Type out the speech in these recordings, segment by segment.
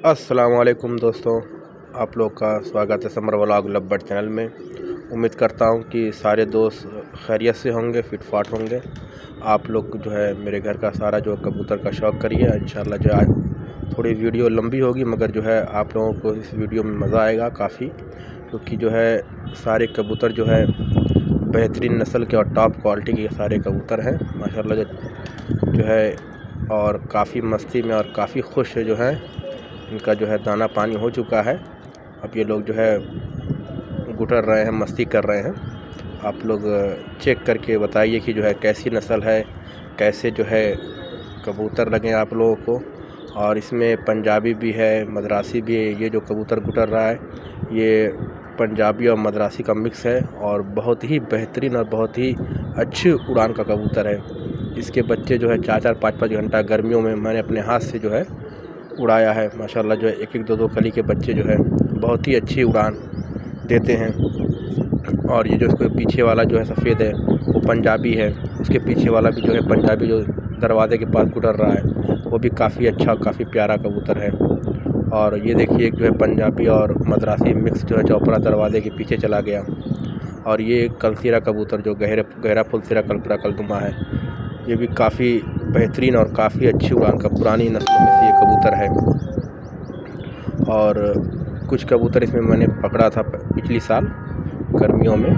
अस्सलाम वालेकुम दोस्तों, आप लोग का स्वागत है समर व्लॉग लव चैनल में। उम्मीद करता हूँ कि सारे दोस्त खैरियत से होंगे, फिट फाट होंगे। आप लोग जो है मेरे घर का सारा जो कबूतर का शौक़ करिए। इंशाल्लाह जो आज थोड़ी वीडियो लंबी होगी, मगर जो है आप लोगों को इस वीडियो में मज़ा आएगा काफ़ी, क्योंकि जो है सारे कबूतर जो है बेहतरीन नस्ल के और टॉप क्वालिटी के सारे कबूतर हैं माशाल्लाह जो है, और काफ़ी मस्ती में और काफ़ी खुश जो है। इनका जो है दाना पानी हो चुका है। अब ये लोग जो है गुटर रहे हैं, मस्ती कर रहे हैं। आप लोग चेक करके बताइए कि जो है कैसी नस्ल है, कैसे जो है कबूतर लगे आप लोगों को। और इसमें पंजाबी भी है, मद्रासी भी है। ये जो कबूतर गुटर रहा है ये पंजाबी और मद्रासी का मिक्स है, और बहुत ही बेहतरीन और बहुत ही अच्छी उड़ान का कबूतर है। इसके बच्चे जो है 4-4 5-5 घंटा गर्मियों में मैंने अपने हाथ से जो है उड़ाया है। माशाल्लाह जो है 1-1 2-2 कली के बच्चे जो है बहुत ही अच्छी उड़ान देते हैं। और ये जो इसके पीछे वाला जो है सफ़ेद है वो पंजाबी है। उसके पीछे वाला भी जो है पंजाबी, जो दरवाज़े के पास गुटर रहा है, वो भी काफ़ी अच्छा, काफ़ी प्यारा कबूतर है। और ये देखिए एक जो है पंजाबी और मद्रासी मिक्स जो है चौपड़ा दरवाज़े के पीछे चला गया। और ये कलसिरा कबूतर जो गहरा फुलसिरा कल्परा कलदुमा है, ये भी काफ़ी बेहतरीन और काफ़ी अच्छी उड़ान का पुरानी नस्लों में से ये कबूतर है। और कुछ कबूतर इसमें मैंने पकड़ा था पिछली साल गर्मियों में,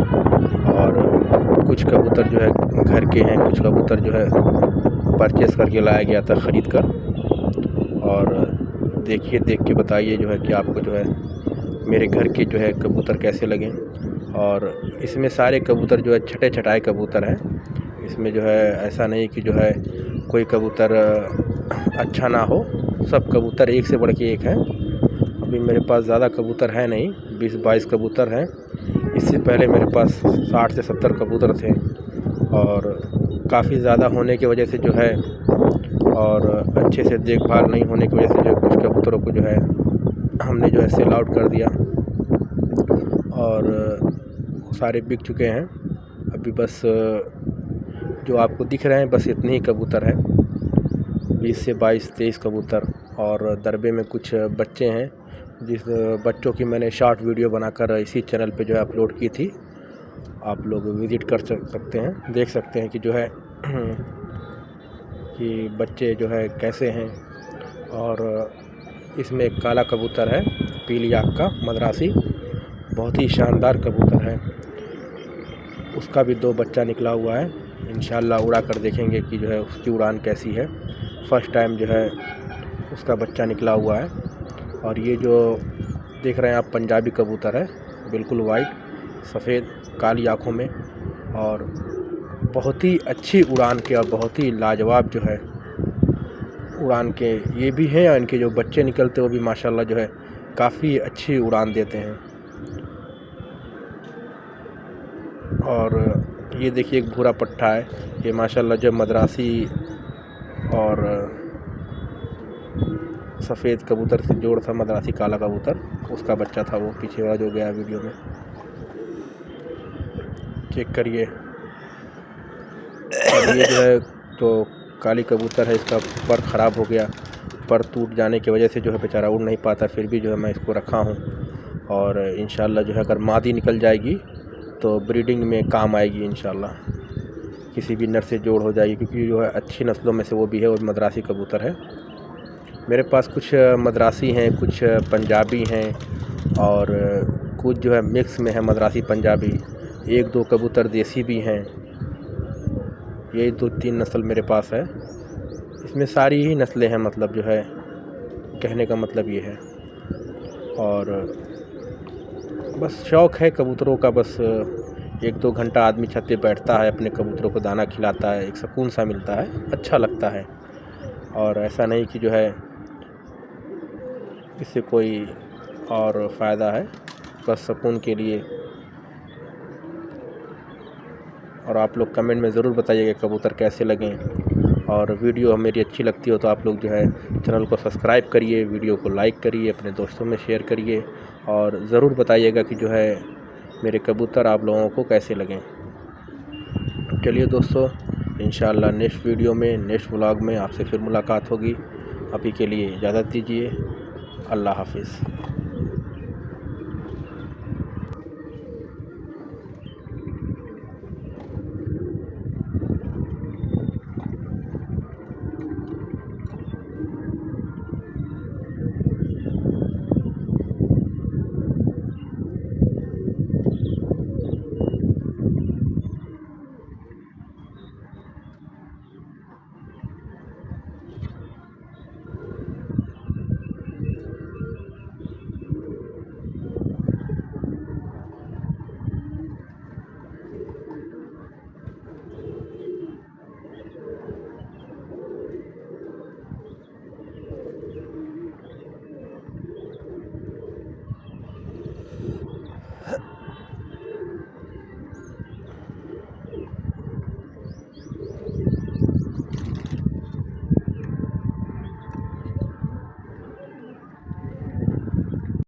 और कुछ कबूतर जो है घर के हैं, कुछ कबूतर जो है परचेस करके लाया गया था ख़रीद कर। और देखिए, देख के बताइए जो है कि आपको जो है मेरे घर के जो है कबूतर कैसे लगे। और इसमें सारे कबूतर जो है छटे छटाए कबूतर हैं। इसमें जो है ऐसा नहीं कि जो है कोई कबूतर अच्छा ना हो, सब कबूतर एक से बढ़ के एक हैं। अभी मेरे पास ज़्यादा कबूतर है नहीं, 20-22 कबूतर हैं। इससे पहले मेरे पास 60 से 70 कबूतर थे, और काफ़ी ज़्यादा होने की वजह से जो है और अच्छे से देखभाल नहीं होने की वजह से जो कुछ कबूतरों को जो है हमने जो है सेल आउट कर दिया, और सारे बिक चुके हैं। अभी बस जो आपको दिख रहे हैं बस इतने ही कबूतर हैं, 20 से 22-23 कबूतर। और दरबे में कुछ बच्चे हैं, जिस बच्चों की मैंने शॉर्ट वीडियो बनाकर इसी चैनल पे जो है अपलोड की थी। आप लोग विज़िट कर सकते हैं, देख सकते हैं कि जो है कि बच्चे जो है कैसे हैं। और इसमें एक काला कबूतर है, पीली आँख का मद्रासी, बहुत ही शानदार कबूतर है। उसका भी 2 बच्चा निकला हुआ है। इंशाल्लाह उड़ा कर देखेंगे कि जो है उसकी उड़ान कैसी है। फ़र्स्ट टाइम जो है उसका बच्चा निकला हुआ है। और ये जो देख रहे हैं आप पंजाबी कबूतर है, बिल्कुल वाइट सफ़ेद काली आँखों में, और बहुत ही अच्छी उड़ान के और बहुत ही लाजवाब जो है उड़ान के ये भी हैं। और इनके जो बच्चे निकलते वो भी माशाल्लाह जो है काफ़ी अच्छी उड़ान देते हैं। और ये देखिए एक भूरा पट्टा है, ये माशाल्लाह जो मद्रासी और सफ़ेद कबूतर से जोड़ था, मद्रासी काला कबूतर, उसका बच्चा था वो पीछे वाला जो गया वीडियो में। चेक करिए। और ये जो है तो काली कबूतर है, इसका पर ख़राब हो गया, पर टूट जाने की वजह से जो है बेचारा उड़ नहीं पाता। फिर भी जो है मैं इसको रखा हूँ, और इंशाल्लाह जो है अगर मादी निकल जाएगी तो ब्रीडिंग में काम आएगी इंशाल्लाह, किसी भी नर से जोड़ हो जाएगी, क्योंकि जो है अच्छी नस्लों में से वो भी है, और मद्रासी कबूतर है। मेरे पास कुछ मद्रासी हैं, कुछ पंजाबी हैं, और कुछ जो है मिक्स में है मद्रासी पंजाबी। 1-2 कबूतर देसी भी हैं। यही 2-3 नस्ल मेरे पास है। इसमें सारी ही नस्लें हैं, मतलब जो है कहने का मतलब ये है। और बस शौक़ है कबूतरों का, बस 1-2 घंटा आदमी छत पे बैठता है, अपने कबूतरों को दाना खिलाता है, एक सुकून सा मिलता है, अच्छा लगता है। और ऐसा नहीं कि जो है इससे कोई और फ़ायदा है, बस सुकून के लिए। और आप लोग कमेंट में ज़रूर बताइएगा कबूतर कैसे लगें। और वीडियो मेरी अच्छी लगती हो तो आप लोग जो है चैनल को सब्सक्राइब करिए, वीडियो को लाइक करिए, अपने दोस्तों में शेयर करिए, और ज़रूर बताइएगा कि जो है मेरे कबूतर आप लोगों को कैसे लगें। चलिए दोस्तों, इंशाल्लाह नेक्स्ट वीडियो में, नेक्स्ट व्लॉग में आपसे फिर मुलाकात होगी। अभी के लिए इजाज़त दीजिए। अल्लाह हाफिज़।